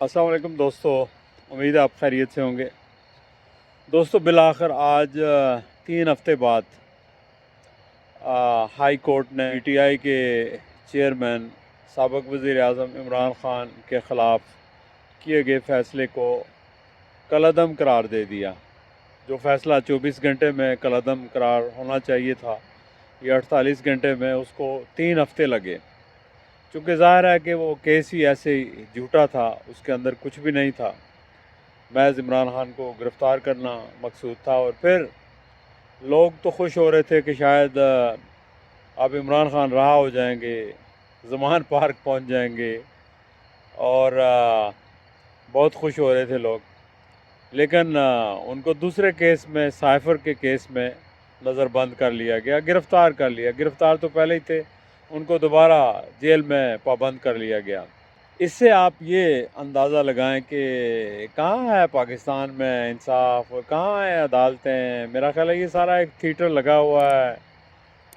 अस्सलाम वालेकुम दोस्तों, उम्मीद है आप खैरियत से होंगे। दोस्तों, बिलाखिर आज 3 हफ्ते बाद हाई कोर्ट ने पीटीआई के चेयरमैन साबिक़ वज़ीर आज़म इमरान ख़ान के ख़िलाफ़ किए गए फ़ैसले को कलअदम करार दे दिया। जो फ़ैसला 24 घंटे में कलअदम करार होना चाहिए था, ये 48 घंटे में उसको 3 हफ्ते लगे। चूँकि ज़ाहिर है कि वो केस ही ऐसे ही झूठा था, उसके अंदर कुछ भी नहीं था। महज इमरान ख़ान को गिरफ़्तार करना मकसूद था। और फिर लोग तो खुश हो रहे थे कि शायद अब इमरान ख़ान रहा हो जाएंगे, ज़मान पार्क पहुंच जाएंगे, और बहुत खुश हो रहे थे लोग। लेकिन उनको दूसरे केस में, साइफ़र के केस में नज़रबंद कर लिया गया, गिरफ़्तार कर लिया। गिरफ़्तार तो पहले ही थे, उनको दोबारा जेल में पाबंद कर लिया गया। इससे आप ये अंदाज़ा लगाएं कि कहाँ है पाकिस्तान में इंसाफ और कहाँ है अदालतें। मेरा ख़्याल है ये सारा एक थिएटर लगा हुआ है।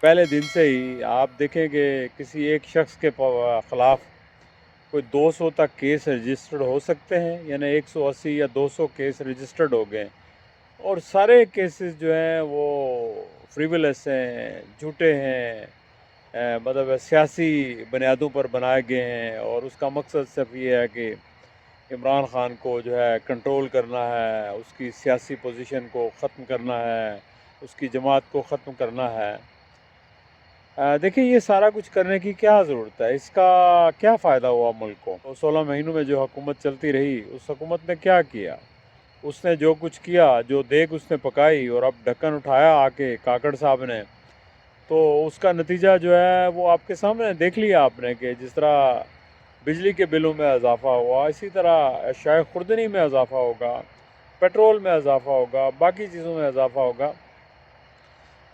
पहले दिन से ही आप देखें कि किसी एक शख्स के ख़िलाफ़ कोई 200 तक केस रजिस्टर्ड हो सकते हैं, यानी 180 या 200 केस रजिस्टर्ड हो गए, और सारे केसेस जो हैं वो फ्रीवलेस हैं, झूठे हैं, मतलब सियासी बुनियादों पर बनाए गए हैं। और उसका मकसद सिर्फ ये है कि इमरान ख़ान को जो है कंट्रोल करना है, उसकी सियासी पोजीशन को ख़त्म करना है, उसकी जमात को ख़त्म करना है। देखिए, ये सारा कुछ करने की क्या ज़रूरत है? इसका क्या फ़ायदा हुआ मुल्क को? तो 16 महीनों में जो हुकूमत चलती रही, उस हुकूमत ने क्या किया? उसने जो कुछ किया, जो देग उसने पकाई और अब ढक्कन उठाया आके काकड़ साहब ने, तो उसका नतीजा जो है वो आपके सामने देख लिया आपने कि जिस तरह बिजली के बिलों में इजाफ़ा हुआ, इसी तरह अशियाए खुर्दनी में इजाफ़ा होगा, पेट्रोल में इजाफ़ा होगा, बाकी चीज़ों में इजाफ़ा होगा।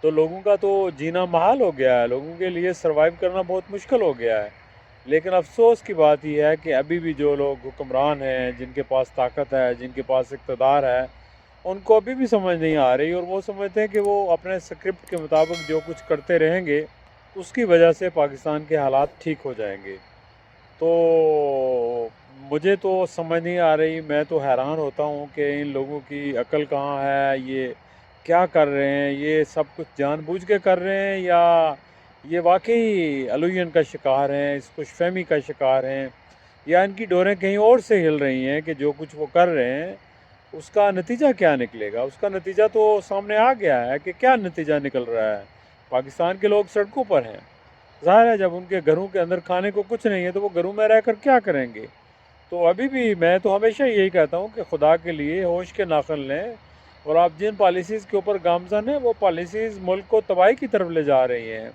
तो लोगों का तो जीना महाल हो गया है, लोगों के लिए सर्वाइव करना बहुत मुश्किल हो गया है। लेकिन अफसोस की बात यह है कि अभी भी जो लोग हुक्मरान हैं, जिनके पास ताकत है, जिनके पास इक़्तिदार है, उनको अभी भी समझ नहीं आ रही, और वो समझते हैं कि वो अपने स्क्रिप्ट के मुताबिक जो कुछ करते रहेंगे, उसकी वजह से पाकिस्तान के हालात ठीक हो जाएंगे। तो मुझे तो समझ नहीं आ रही, मैं तो हैरान होता हूँ कि इन लोगों की अकल कहाँ है, ये क्या कर रहे हैं, ये सब कुछ जानबूझ के कर रहे हैं या ये वाकई अलूयन का शिकार हैं, इस खुशफहमी का शिकार हैं, या इनकी डोरें कहीं और से हिल रही हैं कि जो कुछ वो कर रहे हैं उसका नतीजा क्या निकलेगा। उसका नतीजा तो सामने आ गया है कि क्या नतीजा निकल रहा है। पाकिस्तान के लोग सड़कों पर हैं। ज़ाहिर है, जब उनके घरों के अंदर खाने को कुछ नहीं है तो वो घरों में रहकर क्या करेंगे। तो अभी भी मैं तो हमेशा यही कहता हूँ कि खुदा के लिए होश के नाखन लें, और आप जिन पॉलिसीज़ के ऊपर गामज़न हैं, वो पॉलिसीज़ मुल्क को तबाही की तरफ ले जा रही हैं।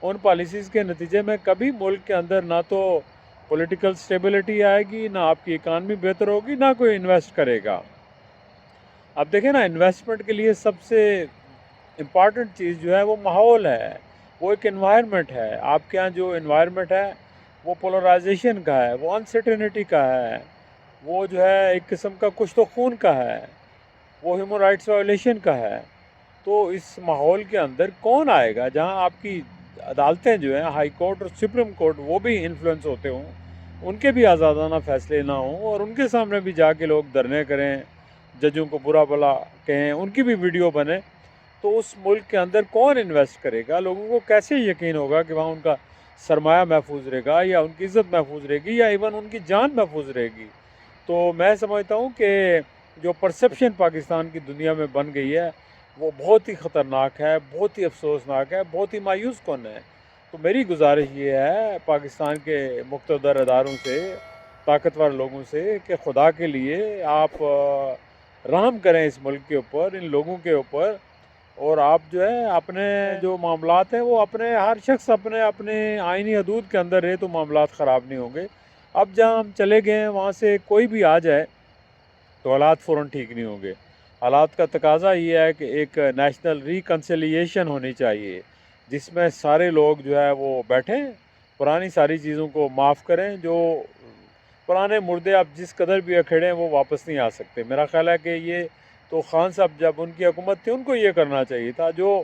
उन पॉलिसीज़ के नतीजे में कभी मुल्क के अंदर ना तो पॉलिटिकल स्टेबिलिटी आएगी, ना आपकी इकानमी बेहतर होगी, ना कोई इन्वेस्ट करेगा। अब देखें ना, इन्वेस्टमेंट के लिए सबसे इम्पॉर्टेंट चीज़ जो है वो माहौल है, वो एक एनवायरनमेंट है। आपके यहाँ जो एनवायरनमेंट है वो पोलराइजेशन का है, वो अनसर्टेनिटी का है, वो जो है एक किस्म का कुछ तो खून का है, वो ह्यूमन राइट्स वायलेशन का है। तो इस माहौल के अंदर कौन आएगा जहाँ आपकी अदालतें जो हैं, हाई कोर्ट और सुप्रीम कोर्ट, वो भी इन्फ्लुएंस होते हों, उनके भी आज़ादाना फ़ैसले ना हों, और उनके सामने भी जाके लोग धरने करें, जजों को बुरा भला कहें, उनकी भी वीडियो बने। तो उस मुल्क के अंदर कौन इन्वेस्ट करेगा? लोगों को कैसे यकीन होगा कि वहाँ उनका सरमाया महफूज रहेगा, या उनकी इज़्ज़त महफूज रहेगी, या इवन उनकी जान महफूज रहेगी। तो मैं समझता हूँ कि जो परसेप्शन पाकिस्तान की दुनिया में बन गई है वो बहुत ही ख़तरनाक है, बहुत ही अफसोसनाक है, बहुत ही मायूस कौन है। तो मेरी गुजारिश ये है पाकिस्तान के मुक़्तदर अदारों से, ताकतवर लोगों से, कि खुदा के लिए आप रहम करें इस मुल्क के ऊपर, इन लोगों के ऊपर, और आप जो है अपने जो मामलात हैं वो अपने, हर शख्स अपने अपने आइनी हदूद के अंदर रहे तो मामलात ख़राब नहीं होंगे। अब जहाँ हम चले गए हैं वहाँ से कोई भी आ जाए तो हालात फ़ौरन ठीक नहीं होंगे। हालात का तकाज़ा ये है कि एक नेशनल रिकन्सिलिएशन होनी चाहिए, जिसमें सारे लोग जो है वो बैठें, पुरानी सारी चीज़ों को माफ़ करें। जो पुराने मुर्दे अब जिस कदर भी अखेड़े हैं वो वापस नहीं आ सकते। मेरा ख़्याल है कि ये तो खान साहब जब उनकी हुकूमत थी उनको ये करना चाहिए था। जो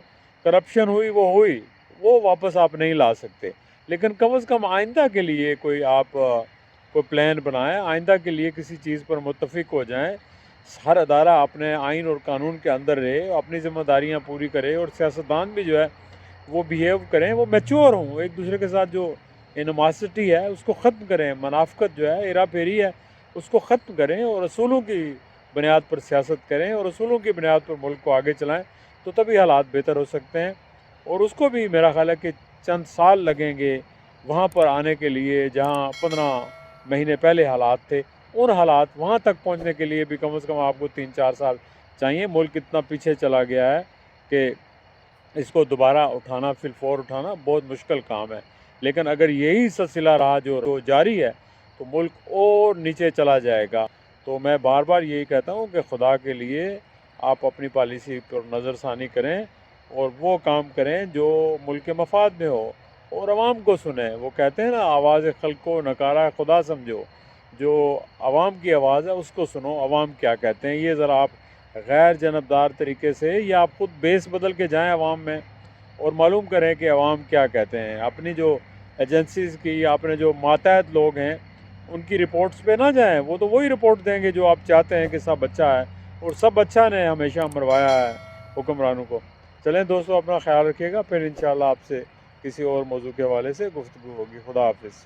करप्शन हुई वो हुई, वो वापस आप नहीं ला सकते, लेकिन कम से कम आइंदा के लिए कोई आप کوئی پلان بنائیں، آئندہ کے لیے کسی چیز پر متفق ہو جائیں، ہر ادارہ اپنے آئین اور قانون کے اندر رہے، اپنی ذمہ داریاں پوری کرے، اور سیاستدان بھی جو ہے وہ بیہیو کریں، وہ میچور ہوں، ایک دوسرے کے ساتھ جو انوماسٹی ہے اس کو ختم کریں، منافقت جو ہے، ہیرا پھیری ہے، اس کو ختم کریں، اور اصولوں کی بنیاد پر سیاست کریں، اور اصولوں کی بنیاد پر ملک کو آگے چلائیں، تو تبھی حالات بہتر ہو سکتے ہیں۔ اور اس کو بھی میرا خیال ہے کہ چند سال لگیں گے وہاں پر آنے کے لیے جہاں 15 مہینے پہلے حالات تھے، ان حالات وہاں تک پہنچنے کے لیے بھی کم از کم آپ کو 3-4 سال چاہیے۔ ملک اتنا پیچھے چلا گیا ہے کہ اس کو دوبارہ اٹھانا، فی الفور اٹھانا بہت مشکل کام ہے، لیکن اگر یہی سلسلہ رہا جو جاری ہے تو ملک اور نیچے چلا جائے گا۔ تو میں بار بار یہی کہتا ہوں کہ خدا کے لیے آپ اپنی پالیسی پر نظر ثانی کریں اور وہ کام کریں جو ملک کے مفاد میں ہو، اور عوام کو سنیں۔ وہ کہتے ہیں نا، آواز خلق کو نکارہ خدا سمجھو، جو عوام کی آواز ہے اس کو سنو، عوام کیا کہتے ہیں۔ یہ ذرا آپ غیر جانبدار طریقے سے، یا آپ خود بیس بدل کے جائیں عوام میں اور معلوم کریں کہ عوام کیا کہتے ہیں۔ اپنی جو ایجنسیز کی یا اپنے جو ماتحت لوگ ہیں ان کی رپورٹس پہ نہ جائیں، وہ تو وہی رپورٹ دیں گے جو آپ چاہتے ہیں کہ سب اچھا ہے، اور سب اچھا نے ہمیشہ مروایا ہے حکمرانوں کو۔ چلیں دوستو، اپنا خیال رکھیے گا، پھر انشاءاللہ آپ سے کسی اور موضوع کے حوالے سے گفتگو ہوگی۔ خدا حافظ۔